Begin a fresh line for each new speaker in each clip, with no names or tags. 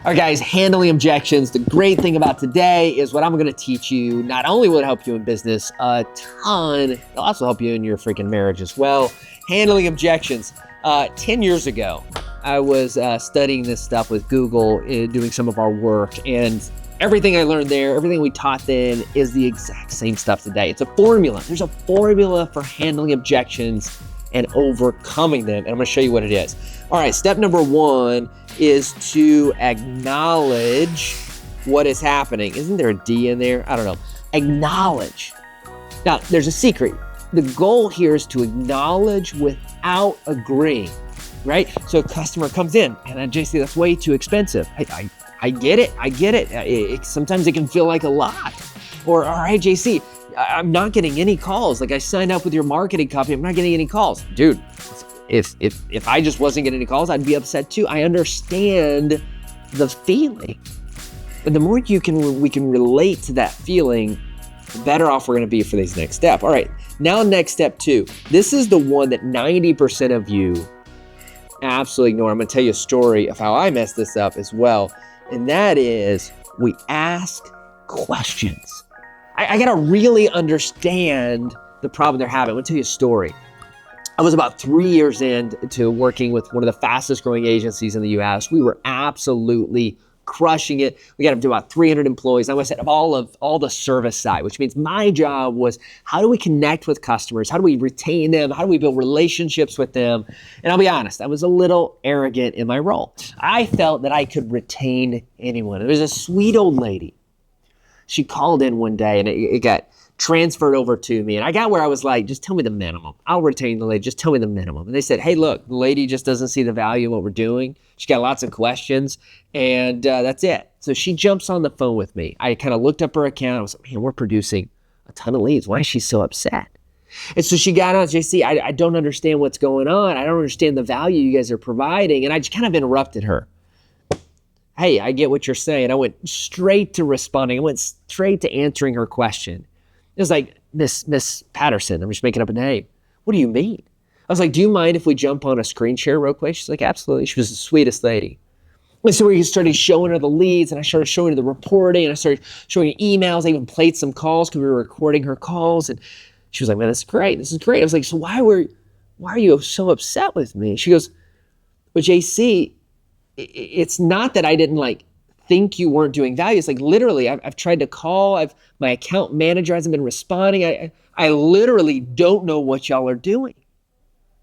All right, guys, handling objections. The great thing about today is what I'm going to teach you. Not only will it help you in business a ton, it'll also help you in your freaking marriage as well. Handling objections. 10 years ago, I was studying this stuff with Google, doing some of our work, and everything I learned there, everything we taught then is the exact same stuff today. It's a formula. There's a formula for handling objections and overcoming them, and I'm going to show you what it is. All right, step number one is to acknowledge what is happening. Isn't there a D in there? I don't know. Acknowledge. Now, there's a secret. The goal here is to acknowledge without agreeing, right? So a customer comes in, and then JC, that's way too expensive. I get it. Sometimes it can feel like a lot. Or, all right, JC, I'm not getting any calls. Like, I signed up with your marketing company, I'm not getting any calls. Dude, if I just wasn't getting any calls, I'd be upset too. I understand the feeling. And the more we can relate to that feeling, the better off we're gonna be for this next step. All right, now next step two. This is the one that 90% of you absolutely ignore. I'm gonna tell you a story of how I messed this up as well. And that is, we ask questions. I gotta really understand the problem they're having. I'm gonna tell you a story. I was about 3 years into working with one of the fastest growing agencies in the US. We were absolutely crushing it. We got up to about 300 employees. I was at all the service side, which means my job was, how do we connect with customers? How do we retain them? How do we build relationships with them? And I'll be honest, I was a little arrogant in my role. I felt that I could retain anyone. There was a sweet old lady. She called in one day and it got transferred over to me. And I got where I was like, just tell me the minimum. I'll retain the lady, just tell me the minimum. And they said, hey, look, the lady just doesn't see the value in what we're doing. She got lots of questions and that's it. So she jumps on the phone with me. I kind of looked up her account. I was like, man, we're producing a ton of leads. Why is she so upset? And so she got on, JC, I don't understand what's going on. I don't understand the value you guys are providing. And I just kind of interrupted her. Hey, I get what you're saying. I went straight to responding. I went straight to answering her question. It was like, Miss Patterson, I'm just making up a name. What do you mean? I was like, do you mind if we jump on a screen share real quick? She's like, absolutely. She was the sweetest lady. And so we started showing her the leads, and I started showing her the reporting, and I started showing her emails. I even played some calls because we were recording her calls. And she was like, man, this is great. This is great. I was like, so why are you so upset with me? She goes, well, JC, it's not that I didn't think you weren't doing value. It's like, literally, I've tried to call. My account manager hasn't been responding. I literally don't know what y'all are doing.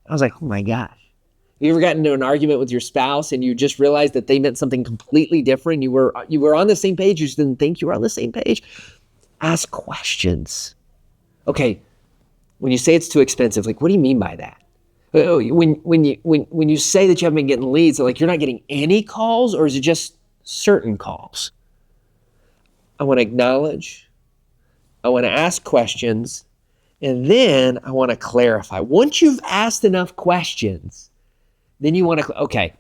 I was like, oh my gosh. You ever gotten into an argument with your spouse and you just realized that they meant something completely different? You were on the same page, you just didn't think you were on the same page? Ask questions. Okay, when you say it's too expensive, what do you mean by that? When you say that you haven't been getting leads, you're not getting any calls, or is it just certain calls? I want to acknowledge, I want to ask questions, and then I want to clarify. Once you've asked enough questions, then you want to, okay,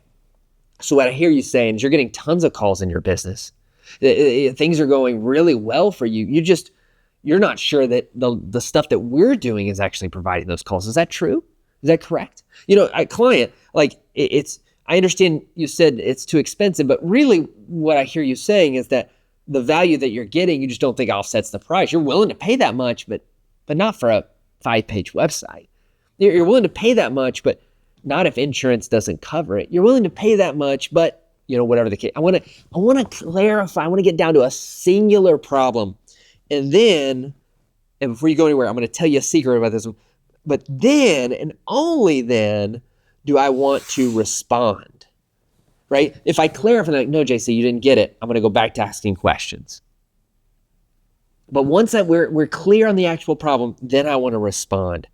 so what I hear you saying is you're getting tons of calls in your business. Things are going really well for you. You're not sure that the stuff that we're doing is actually providing those calls. Is that true? Is that correct? A client, I understand you said it's too expensive, but really what I hear you saying is that the value that you're getting, you just don't think offsets the price. You're willing to pay that much, but not for a 5-page website. You're willing to pay that much, but not if insurance doesn't cover it. You're willing to pay that much, but whatever the case. I want to clarify. I want to get down to a singular problem. And before you go anywhere, I'm going to tell you a secret about this one. But then, and only then, do I want to respond, right? If I clarify, no, JC, you didn't get it, I'm going to go back to asking questions. But once that we're clear on the actual problem, then I want to respond.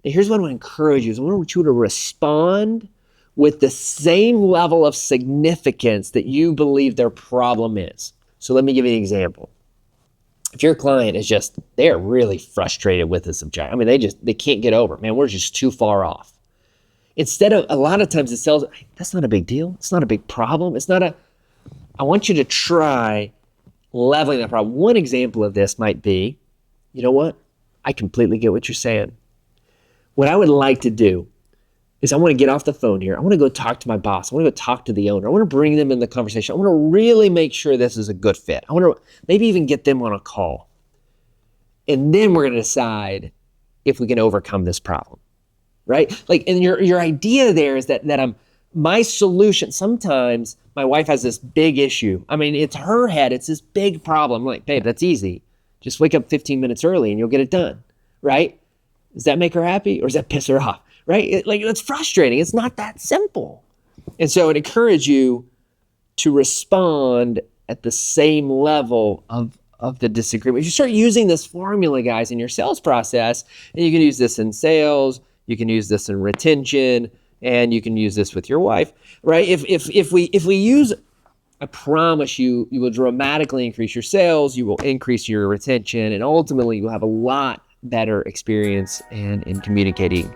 Now, here's what I want to encourage you. I want you to respond with the same level of significance that you believe their problem is. So let me give you an example. If your client is they're really frustrated with this objection. I mean, they can't get over it. Man, we're just too far off. Instead of, a lot of times it sells, that's not a big deal. It's not a big problem. I want you to try leveling that problem. One example of this might be, you know what? I completely get what you're saying. What I would like to do is I want to get off the phone here. I want to go talk to my boss. I want to go talk to the owner. I want to bring them in the conversation. I want to really make sure this is a good fit. I want to maybe even get them on a call. And then we're going to decide if we can overcome this problem, right? Like, and your idea there is that my solution, sometimes my wife has this big issue. I mean, it's her head. It's this big problem. I'm like, babe, that's easy. Just wake up 15 minutes early and you'll get it done, right? Does that make her happy or does that piss her off, right? It's frustrating. It's not that simple. And so it encourages you to respond at the same level of the disagreement. You start using this formula, guys, in your sales process, and you can use this in sales, you can use this in retention, and you can use this with your wife, right? If we use, I promise you, you will dramatically increase your sales, you will increase your retention, and ultimately you'll have a lot better experience in communicating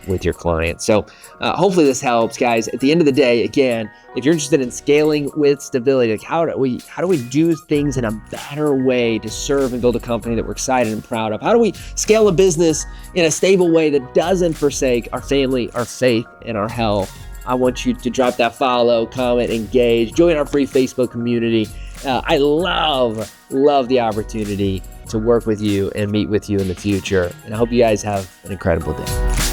with your clients. So hopefully this helps, guys. At the end of the day, again, if you're interested in scaling with stability, like how do we do things in a better way to serve and build a company that we're excited and proud of? How do we scale a business in a stable way that doesn't forsake our family, our faith, and our health? I want you to drop that follow, comment, engage, join our free Facebook community. I love the opportunity to work with you and meet with you in the future. And I hope you guys have an incredible day.